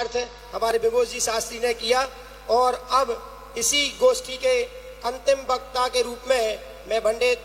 कार्यार्थ हमारे विभूष जी शास्त्री ने किया। और अब इसी गोष्ठी के अंतिम वक्ता के रूप में मैं पंडित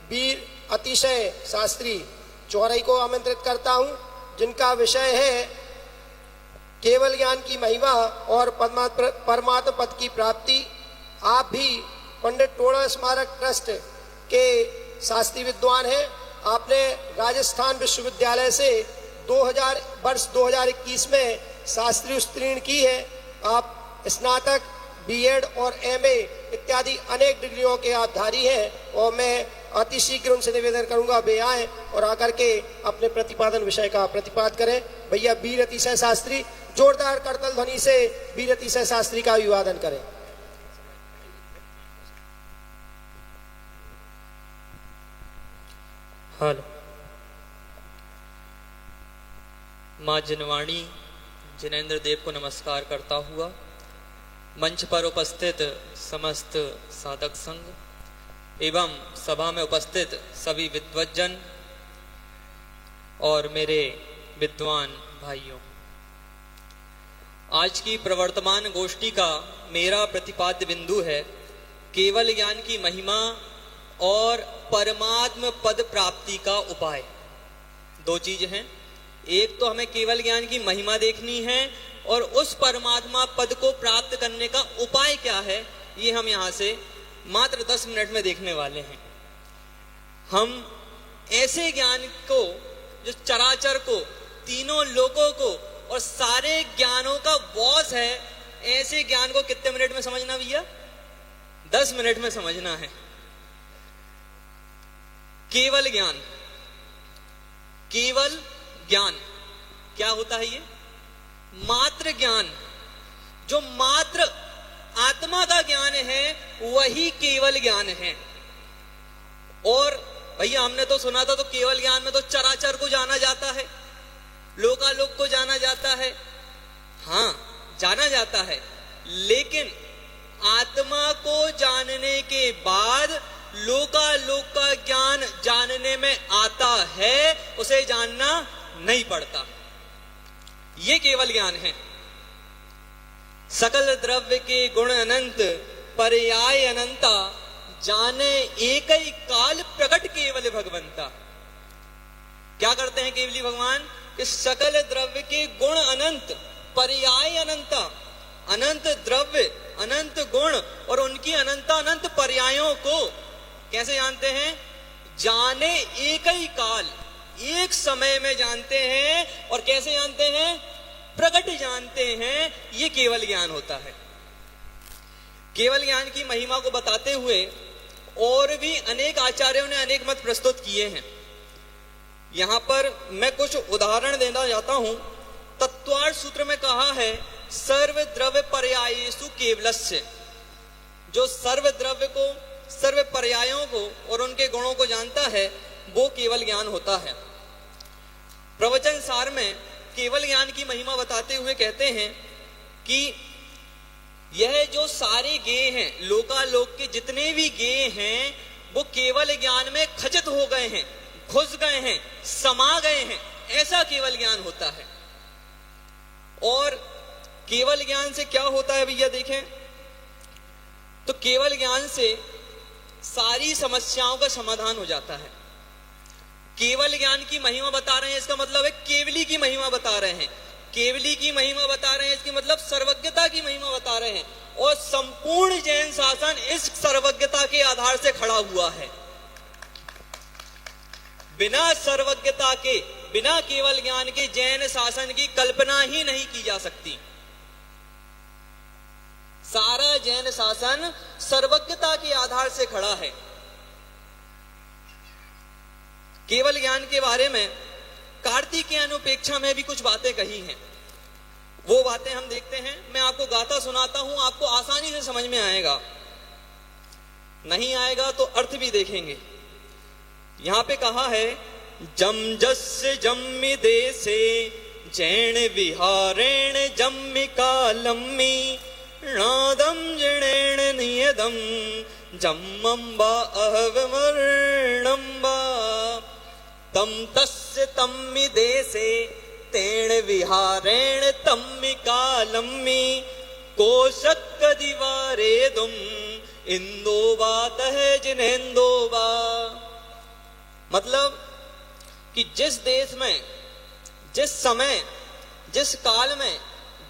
वीर अतिशय शास्त्री चौरई को आमंत्रित करता हूं, जिनका विषय है केवल ज्ञान की महिमा और परमात्मा पद की प्राप्ति। आप भी पंडित टोडा स्मारक ट्रस्ट के शास्त्री विद्वान हैं। आपने राजस्थान विश्वविद्यालय से वर्ष 2021 में शास्त्री उत्तीर्ण की है। आप स्नातक, बीएड और एमए इत्यादि अनेक डिग्रियों के आप धारी हैं और मैं अतिशीघ्र उनसे निवेदन करूंगा वे आए और आकर के अपने प्रतिपादन विषय का प्रतिपाद करें। भैया वीर अतिशय शास्त्री जोरदार करतल ध्वनि से वीर अतिशय शास्त्री का अभिवादन करें। हेलो। माँ जिनवाणी जिनेंद्र देव को नमस्कार करता हुआ मंच पर उपस्थित समस्त साधक संघ एवं सभा में उपस्थित सभी विद्वज्जन और मेरे विद्वान भाइयों, आज की प्रवर्तमान गोष्ठी का मेरा प्रतिपाद्य बिंदु है केवल ज्ञान की महिमा और परमात्म पद प्राप्ति का उपाय। दो चीज हैं, एक तो हमें केवल ज्ञान की महिमा देखनी है और उस परमात्मा पद को प्राप्त करने का उपाय क्या है, ये हम यहां से मात्र 10 मिनट में देखने वाले हैं। हम ऐसे ज्ञान को जो चराचर को, तीनों लोगों को और सारे ज्ञानों का बॉस है, ऐसे ज्ञान को कितने मिनट में समझना भैया? 10 मिनट में समझना है। केवल ज्ञान, केवल ज्ञान क्या होता है? ये मात्र ज्ञान, जो मात्र आत्मा का ज्ञान है वही केवल ज्ञान है। और भैया हमने तो सुना था, तो केवल ज्ञान में तो चराचर को जाना जाता है, लोकालोक को जाना जाता है। हाँ, जाना जाता है, लेकिन आत्मा को जानने के बाद लोकालोक का ज्ञान जानने में आता है, उसे जानना नहीं पड़ता। ये केवल ज्ञान है। सकल द्रव्य के गुण अनंत पर्याय अनंता, जाने एक ही काल प्रकट केवल भगवंता। क्या करते हैं केवली भगवान? कि सकल द्रव्य के गुण अनंत, पर्याय अनंता, अनंत द्रव्य, अनंत गुण और उनकी अनंत अनंत पर्यायों को कैसे जानते हैं? जाने एक ही काल, एक समय में जानते हैं। और कैसे जानते हैं? प्रकट जानते हैं। ये केवल ज्ञान होता है। केवल ज्ञान की महिमा को बताते हुए और भी अनेक आचार्यों ने अनेक मत प्रस्तुत किए हैं। यहां पर मैं कुछ उदाहरण देना चाहता हूं। तत्वार्थ सूत्र में कहा है सर्व द्रव्य पर्यायेषु केवलस्य। जो सर्व द्रव्य को, सर्व पर्यायों को और उनके गुणों को जानता है वो केवल ज्ञान होता है। प्रवचन सार में केवल ज्ञान की महिमा बताते हुए कहते हैं कि यह जो सारे गेय हैं, लोकालोक के जितने भी गेय हैं, वो केवल ज्ञान में खचित हो गए हैं, घुस गए हैं, समा गए हैं। ऐसा केवल ज्ञान होता है। और केवल ज्ञान से क्या होता है भैया देखें तो केवल ज्ञान से सारी समस्याओं का समाधान हो जाता है। केवल ज्ञान की महिमा बता रहे हैं, इसका मतलब है केवली की महिमा बता रहे हैं। केवली की महिमा बता रहे हैं, इसकी मतलब सर्वज्ञता की महिमा बता रहे हैं। और संपूर्ण जैन शासन इस सर्वज्ञता के आधार से खड़ा हुआ है। बिना सर्वज्ञता के, बिना केवल ज्ञान के जैन शासन की कल्पना ही नहीं की जा सकती। सारा जैन शासन सर्वज्ञता के आधार से खड़ा है। केवल ज्ञान के बारे में कार्तिक की अनुपेक्षा में भी कुछ बातें कही हैं। वो बातें हम देखते हैं। मैं आपको गाथा सुनाता हूं, आपको आसानी से समझ में आएगा। नहीं आएगा तो अर्थ भी देखेंगे। यहां पे कहा है जम जस्य जम्मि देशे जैन विहारेण जम्मि कालम्मि नादम जणेण नियदम जम्मंबा अहवमर्णंबा तम तस्य तम्मि देशे तेण विहारेण तम्मि कालम्मि सम्मी कोशक दिवारेदुम इंदो बात है जिनेंदो बा। मतलब कि जिस देश में, जिस समय, जिस काल में,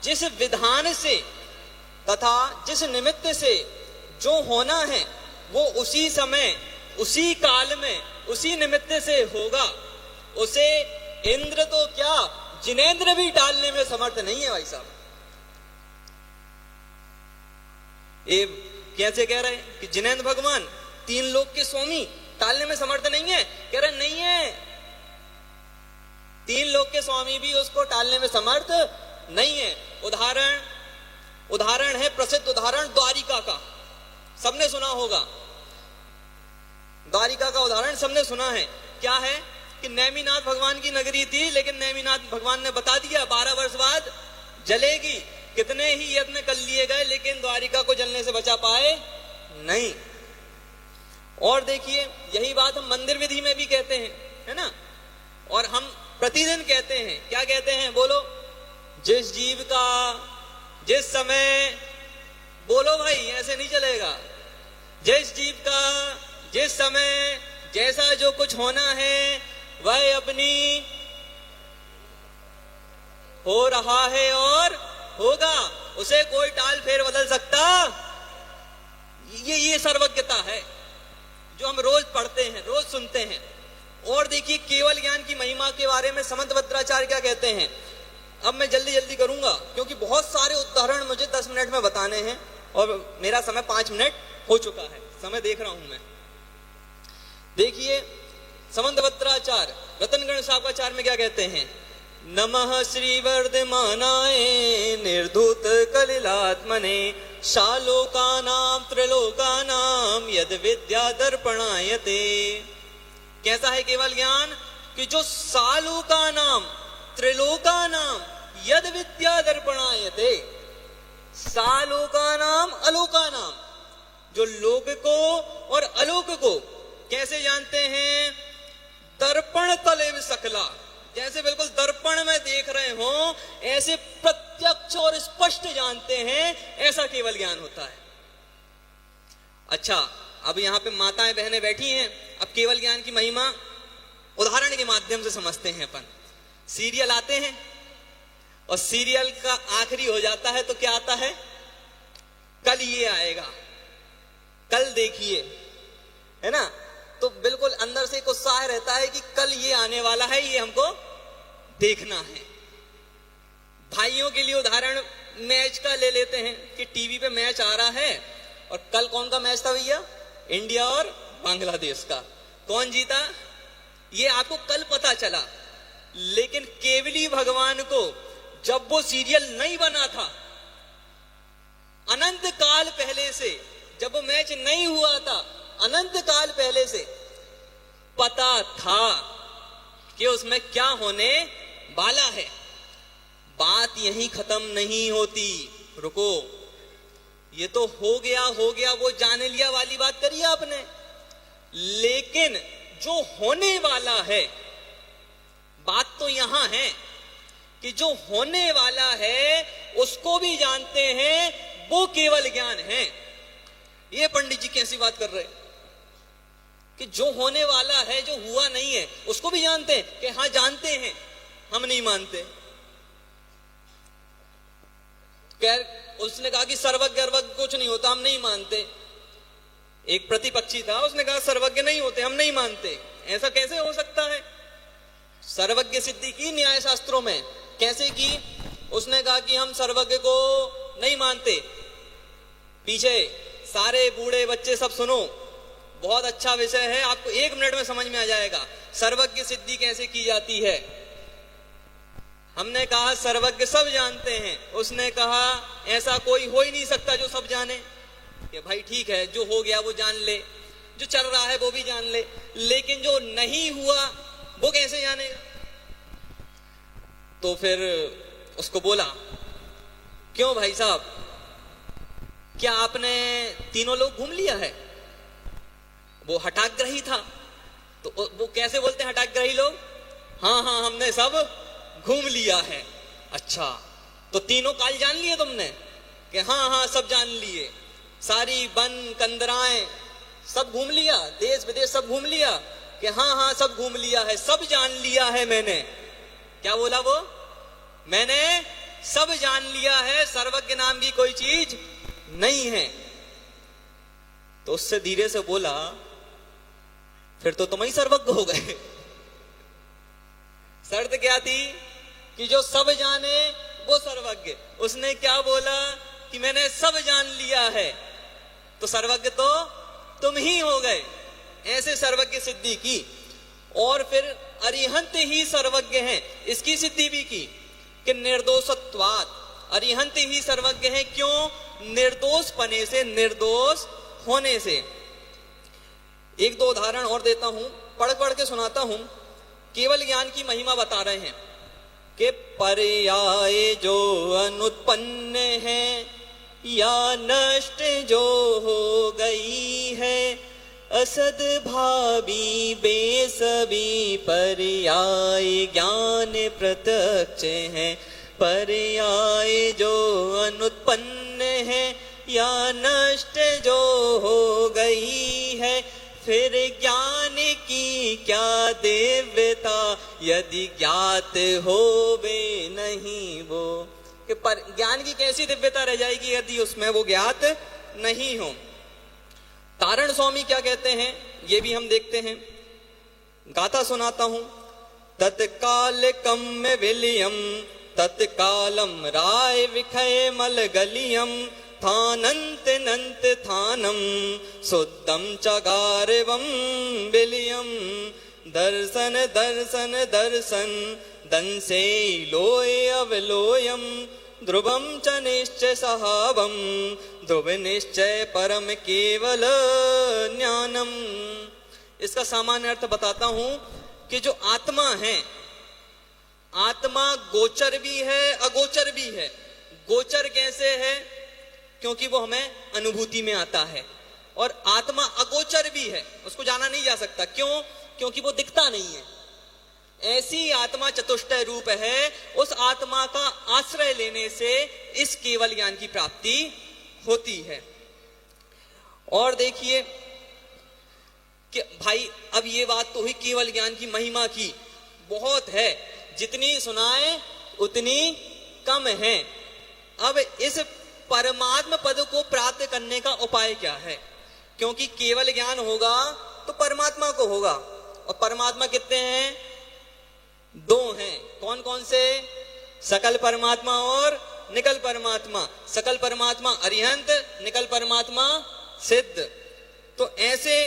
जिस विधान से तथा जिस निमित्त से जो होना है वो उसी समय, उसी काल में, उसी निमित्त से होगा, उसे इंद्र तो क्या जिनेंद्र भी टालने में समर्थ नहीं है भाई साहब। ये कैसे कह रहे हैं कि जिनेंद्र भगवान तीन लोक के स्वामी टालने में समर्थ नहीं है? कह रहे नहीं है, तीन लोक के स्वामी भी उसको टालने में समर्थ नहीं है। उदाहरण है, प्रसिद्ध उदाहरण द्वारिका का, सबने सुना होगा। द्वारिका का उदाहरण सबने सुना है। क्या है कि नेमिनाथ भगवान की नगरी थी, लेकिन नेमिनाथ भगवान ने बता दिया 12 वर्ष बाद जलेगी। कितने ही यत्न कर लिए गए लेकिन द्वारिका को जलने से बचा पाए नहीं। और देखिए यही बात हम मंदिर विधि में भी कहते हैं, है ना, और हम प्रतिदिन कहते हैं। क्या कहते हैं बोलो? जिस जीव का जिस समय, बोलो भाई ऐसे नहीं चलेगा, जिस जीव का जिस समय जैसा जो कुछ होना है वह अपनी हो रहा है और होगा, उसे कोई टाल फेर बदल सकता। ये सर्वज्ञता है जो हम रोज पढ़ते हैं, रोज सुनते हैं। और देखिए केवल ज्ञान की महिमा के बारे में समंतभद्राचार्य क्या कहते हैं। अब मैं जल्दी जल्दी करूंगा क्योंकि बहुत सारे उदाहरण मुझे 10 मिनट में बताने हैं और मेरा समय 5 मिनट हो चुका है, समय देख रहा हूं मैं। देखिए समंतभद्राचार्य रतनगण साहबाचार्य में क्या कहते हैं। नमः श्री वर्धमानाय निर्धूत कलिलात्मने शालोकानाम त्रिलोकानाम यद विद्या दर्पणायते। कैसा है केवल ज्ञान कि जो सालोकानाम त्रिलोकानाम यद विद्या दर्पणायते, सालोकानाम अलोकानाम, जो लोक को और अलोक को कैसे जानते हैं। दर्पण तले सकला, जैसे बिल्कुल दर्पण में देख रहे हो ऐसे प्रत्यक्ष और स्पष्ट जानते हैं, ऐसा केवल ज्ञान होता है। अच्छा, अब यहां पे माताएं बहनें बैठी हैं, अब केवल ज्ञान की महिमा उदाहरण के माध्यम से समझते हैं अपन। सीरियल आते हैं और सीरियल का आखिरी हो जाता है तो क्या आता है, कल ये आएगा, कल देखिए, है ना। तो बिल्कुल अंदर से एक उत्साह रहता है कि कल ये आने वाला है, ये हमको देखना है। भाइयों के लिए उदाहरण मैच का ले लेते हैं कि टीवी पे मैच आ रहा है और कल कौन का मैच था भैया, इंडिया और बांग्लादेश का, कौन जीता ये आपको कल पता चला। लेकिन केवली भगवान को जब वो सीरियल नहीं बना था, अनंत काल पहले से, जब वो मैच नहीं हुआ था, अनंत काल पहले से पता था कि उसमें क्या होने वाला है। बात यहीं खत्म नहीं होती, रुको, ये तो हो गया वो जान लिया वाली बात करी आपने, लेकिन जो होने वाला है, बात तो यहां है कि जो होने वाला है उसको भी जानते हैं, वो केवल ज्ञान है। ये पंडित जी कैसी बात कर रहे कि जो होने वाला है, जो हुआ नहीं है, उसको भी जानते हैं कि हाँ जानते हैं, हम नहीं मानते। उसने कहा कि सर्वज्ञ अर्वज्ञ कुछ नहीं होता, हम नहीं मानते। एक प्रतिपक्षी था, उसने कहा सर्वज्ञ नहीं होते, हम नहीं मानते। ऐसा कैसे हो सकता है। सर्वज्ञ सिद्धि की न्याय शास्त्रों में, कैसे की, उसने कहा कि हम सर्वज्ञ को नहीं मानते। पीछे सारे बूढ़े बच्चे सब सुनो, बहुत अच्छा विषय है, आपको 1 मिनट में समझ में आ जाएगा सर्वज्ञ सिद्धि कैसे की जाती है। हमने कहा सर्वज्ञ सब जानते हैं, उसने कहा ऐसा कोई हो ही नहीं सकता जो सब जाने। कि भाई ठीक है, जो हो गया वो जान ले, जो चल रहा है वो भी जान ले, लेकिन जो नहीं हुआ वो कैसे जानेगा। तो फिर उसको बोला, क्यों भाई साहब, क्या आपने तीनों लोग घूम लिया है। वो हठाग्रही था, तो वो कैसे बोलते हैं हठाग्रही लोग, हाँ हाँ हमने सब घूम लिया है। अच्छा, तो तीनों काल जान लिए तुमने कि हाँ हाँ सब जान लिए, सारी वन कंदराएं सब घूम लिया, देश विदेश सब घूम लिया कि हाँ हाँ सब घूम लिया है, सब जान लिया है मैंने। क्या बोला वो? मैंने सब जान लिया है, सर्वज्ञ नाम की कोई चीज नहीं है। तो उससे धीरे से बोला, फिर तो तुम ही सर्वज्ञ हो गए। शर्त क्या थी कि जो सब जाने वो सर्वज्ञ। उसने क्या बोला कि मैंने सब जान लिया है, तो सर्वज्ञ तो तुम ही हो गए। ऐसे सर्वज्ञ सिद्धि की। और फिर अरिहंत ही सर्वज्ञ हैं, इसकी सिद्धि भी की कि निर्दोषत्वात्, अरिहंत ही सर्वज्ञ हैं। क्यों? निर्दोष पने से, निर्दोष होने से। एक दो उदाहरण और देता हूं, पढ़ पढ़ के सुनाता हूं। केवल ज्ञान की महिमा बता रहे हैं कि पर्याय जो अनुत्पन्न है या नष्ट जो हो गई है, असद भावी बेसभी पर्याय ज्ञान प्रत्यक्ष है। पर्याय जो अनुत्पन्न है या नष्ट जो हो गई है, फिर ज्ञान की क्या दिव्यता यदि ज्ञात होवे नहीं वो। कि पर ज्ञान की कैसी दिव्यता रह जाएगी यदि उसमें वो ज्ञात नहीं हो। तारण स्वामी क्या कहते हैं ये भी हम देखते हैं। गाथा सुनाता हूं। तत्काल कम्य विलियम तत्कालम राय विखय मल गलियम, थानंत नंत थानम शुद्धम चगारवम विलियम, दर्शन दर्शन दर्शन दंसे लोय अवलोयम, ध्रुवम च निश्चय सहावम, ध्रुव निश्चय परम केवल ज्ञानम। इसका सामान्य अर्थ बताता हूं कि जो आत्मा है, आत्मा गोचर भी है अगोचर भी है। गोचर कैसे है? क्योंकि वो हमें अनुभूति में आता है। और आत्मा अगोचर भी है, उसको जाना नहीं जा सकता। क्यों? क्योंकि वो दिखता नहीं है। ऐसी आत्मा चतुष्टय रूप है। उस आत्मा का आश्रय लेने से इस केवल ज्ञान की प्राप्ति होती है। और देखिए कि भाई अब ये बात तो हुई केवल ज्ञान की महिमा की, बहुत है, जितनी सुनाए उतनी कम है। अब इस परमात्म पद को प्राप्त करने का उपाय क्या है? क्योंकि केवल ज्ञान होगा तो परमात्मा को होगा, और परमात्मा कितने हैं? दो हैं। कौन कौन से? सकल परमात्मा और निकल परमात्मा। सकल परमात्मा अरिहंत, निकल परमात्मा सिद्ध। तो ऐसे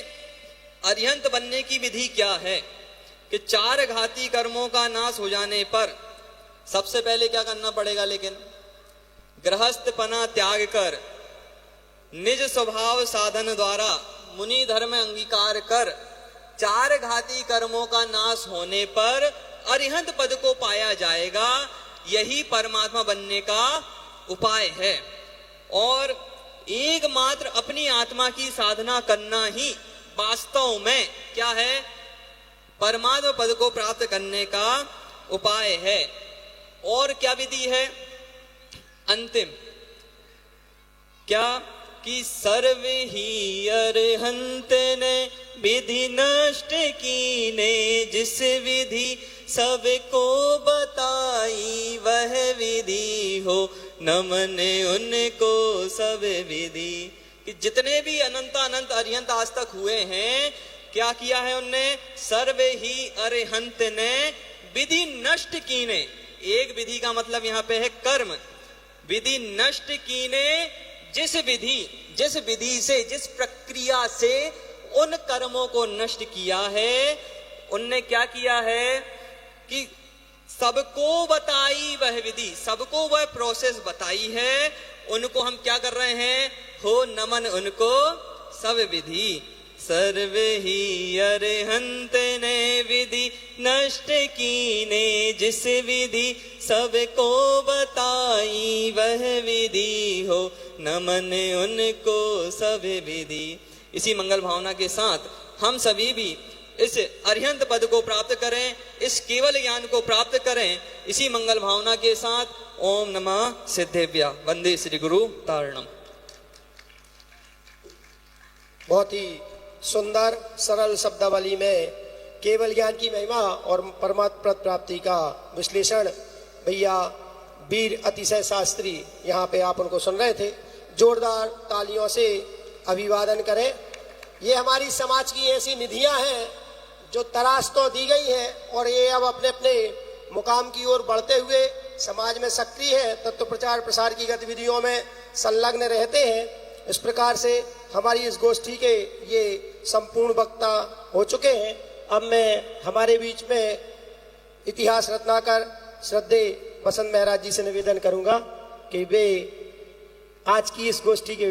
अरिहंत बनने की विधि क्या है कि चार घाती कर्मों का नाश हो जाने पर सबसे पहले क्या करना पड़ेगा? लेकिन गृहस्थपना त्याग कर निज स्वभाव साधन द्वारा मुनि धर्म अंगीकार कर चार घाती कर्मों का नाश होने पर अरिहंत पद को पाया जाएगा। यही परमात्मा बनने का उपाय है। और एकमात्र अपनी आत्मा की साधना करना ही वास्तव में क्या है? परमात्मा पद को प्राप्त करने का उपाय है। और क्या विधि है? अंतिम क्या कि सर्व ही अरहंत ने विधि नष्ट की ने, जिस विधि सबको बताई वह विधि हो, नमन उनको सब विधि। कि जितने भी अनंत अनंत अरिहंत आज तक हुए हैं, क्या किया है उनने? सर्व ही अरहंत ने विधि नष्ट की ने। एक विधि का मतलब यहाँ पे है कर्म। विधि नष्ट की ने जिस विधि से, जिस प्रक्रिया से उन कर्मों को नष्ट किया है, उनने क्या किया है कि सबको बताई वह विधि, सबको वह प्रोसेस बताई है। उनको हम क्या कर रहे हैं? हो नमन उनको सब विधि। सर्व ही अरहंत ने विधि नष्ट की ने, जिस विधि सबको बताई वह विधि हो, नमन उनको सब विधि। इसी मंगल भावना के साथ हम सभी भी इस अरिहंत पद को प्राप्त करें, इस केवल ज्ञान को प्राप्त करें। इसी मंगल भावना के साथ ओम नमः सिद्धेभ्य वंदे श्री गुरु तारणम। बहुत ही सुंदर सरल शब्दावली में केवल ज्ञान की महिमा और परमात्मा प्राप्ति का विश्लेषण भैया वीर अतिशय शास्त्री यहाँ पे आप उनको सुन रहे थे। जोरदार तालियों से अभिवादन करें। ये हमारी समाज की ऐसी निधियां हैं जो तराश तो दी गई है और ये अब अपने अपने मुकाम की ओर बढ़ते हुए समाज में सक्रिय है, तत्व प्रचार प्रसार की गतिविधियों में संलग्न रहते हैं। इस प्रकार से हमारी इस गोष्ठी के ये संपूर्ण वक्ता हो चुके हैं। अब मैं हमारे बीच में इतिहास रत्नाकर श्रद्धेय वसंत महराज जी से निवेदन करूंगा कि वे आज की इस गोष्ठी के